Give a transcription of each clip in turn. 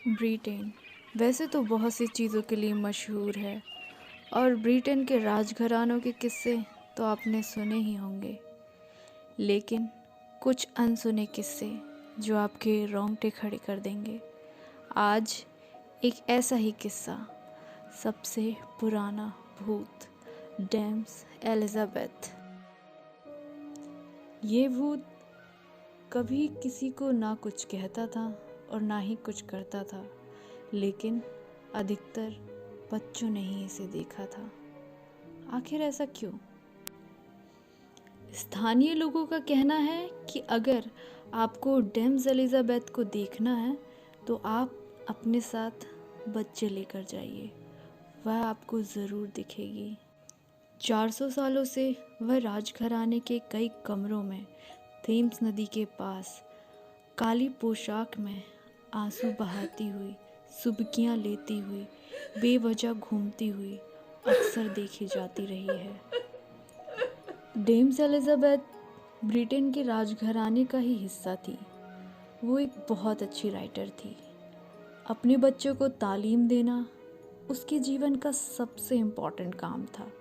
Britain वैसे तो बहुत सी चीज़ों के लिए मशहूर है और ब्रिटेन के राजघरानों के किस्से तो आपने सुने ही होंगे। लेकिन कुछ अनसुने किस्से जो आपके रोंगटे खड़े कर देंगे। आज एक ऐसा ही किस्सा, सबसे पुराना भूत, डेम्स एलिजाबेथ। ये भूत कभी किसी को ना कुछ कहता था और ना ही कुछ करता था, लेकिन अधिकतर बच्चों ने ही इसे देखा था। आखिर ऐसा क्यों? स्थानीय लोगों का कहना है कि अगर आपको डेम्स एलिजाबेथ को देखना है तो आप अपने साथ बच्चे लेकर जाइए, वह आपको ज़रूर दिखेगी। 400 सालों से वह राजघराने के कई कमरों में थेम्स नदी के पास काली पोशाक में आंसू बहाती हुई, सुबकियां लेती हुई, बेवजह घूमती हुई अक्सर देखी जाती रही है। डेम्स एलिजाबेथ ब्रिटेन के राजघराने का ही हिस्सा थी। वो एक बहुत अच्छी राइटर थी। अपने बच्चों को तालीम देना उसके जीवन का सबसे इम्पोर्टेंट काम था।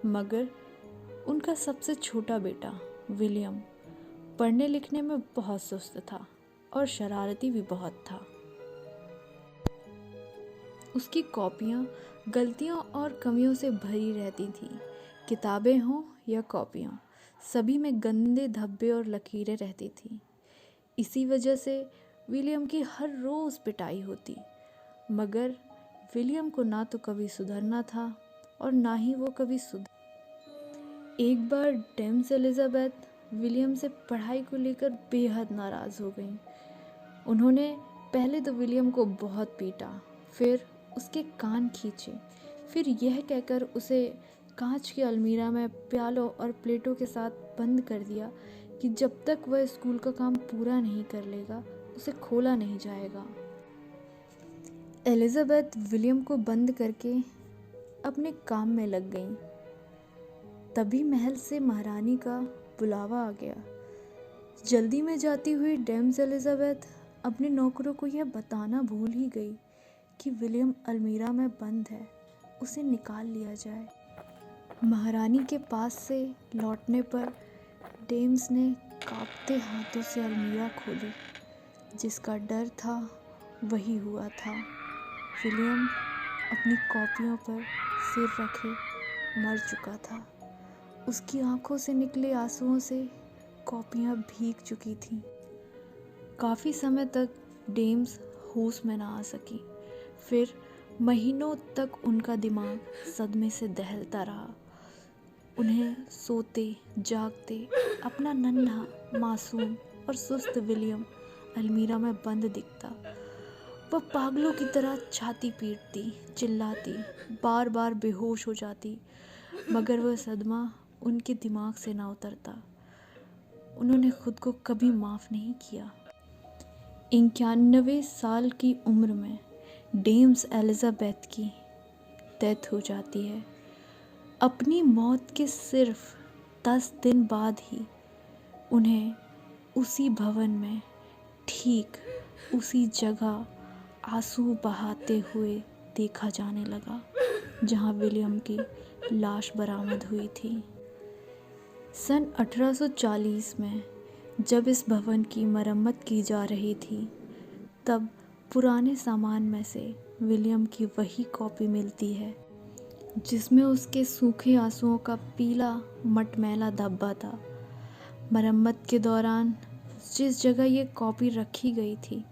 मगर उनका सबसे छोटा बेटा विलियम पढ़ने लिखने में बहुत सुस्त था और शरारती भी बहुत था। उसकी कॉपियाँ गलतियों और कमियों से भरी रहती थीं। किताबें हों या कॉपियाँ, सभी में गंदे धब्बे और लकीरें रहती थीं। इसी वजह से विलियम की हर रोज़ पिटाई होती। मगर विलियम को ना तो कभी सुधरना था और ना ही वो कभी सुधर। एक बार डेम्स एलिजाबेथ विलियम से पढ़ाई को लेकर बेहद नाराज़ हो गई। उन्होंने पहले तो विलियम को बहुत पीटा, फिर उसके कान खींचे, फिर यह कहकर उसे कांच की अलमीरा में प्यालों और प्लेटों के साथ बंद कर दिया कि जब तक वह स्कूल का काम पूरा नहीं कर लेगा उसे खोला नहीं जाएगा। एलिजाबेथ विलियम को बंद करके अपने काम में लग गई। तभी महल से महारानी का बुलावा आ गया। जल्दी में जाती हुई डेम्स एलिजाबेथ अपने नौकरों को यह बताना भूल ही गई कि विलियम अलमीरा में बंद है, उसे निकाल लिया जाए। महारानी के पास से लौटने पर डेम्स ने कांपते हाथों से अलमीरा खोली। जिसका डर था वही हुआ था। विलियम अपनी कॉपियों पर सिर रखे मर चुका था। उसकी आंखों से निकले आंसुओं से कॉपियाँ भीग चुकी थीं। काफ़ी समय तक डेम्स होश में ना आ सकी। फिर महीनों तक उनका दिमाग सदमे से दहलता रहा। उन्हें सोते जागते अपना नन्हा, मासूम और सुस्त विलियम अलमीरा में बंद दिखता। वह पागलों की तरह छाती पीटती, चिल्लाती, बार बार बेहोश हो जाती, मगर वह सदमा उनके दिमाग से ना उतरता। उन्होंने खुद को कभी माफ़ नहीं किया। 91 साल की उम्र में डेम्स एलिजाबेथ की डेथ हो जाती है। अपनी मौत के सिर्फ 10 दिन बाद ही उन्हें उसी भवन में, ठीक उसी जगह आंसू बहाते हुए देखा जाने लगा जहां विलियम की लाश बरामद हुई थी। सन 1840 में जब इस भवन की मरम्मत की जा रही थी, तब पुराने सामान में से विलियम की वही कॉपी मिलती है जिसमें उसके सूखे आंसुओं का पीला मटमैला धब्बा था। मरम्मत के दौरान जिस जगह ये कॉपी रखी गई थी,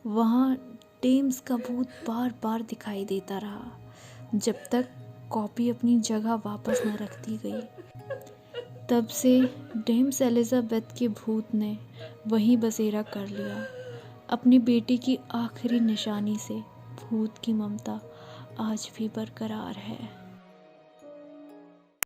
वहाँ डेम्स का भूत बार बार दिखाई देता रहा, जब तक कॉपी अपनी जगह वापस न रख दी गई। तब से डेम्स एलिजाबेथ के भूत ने वहीं बसेरा कर लिया। अपनी बेटी की आखिरी निशानी से भूत की ममता आज भी बरकरार है।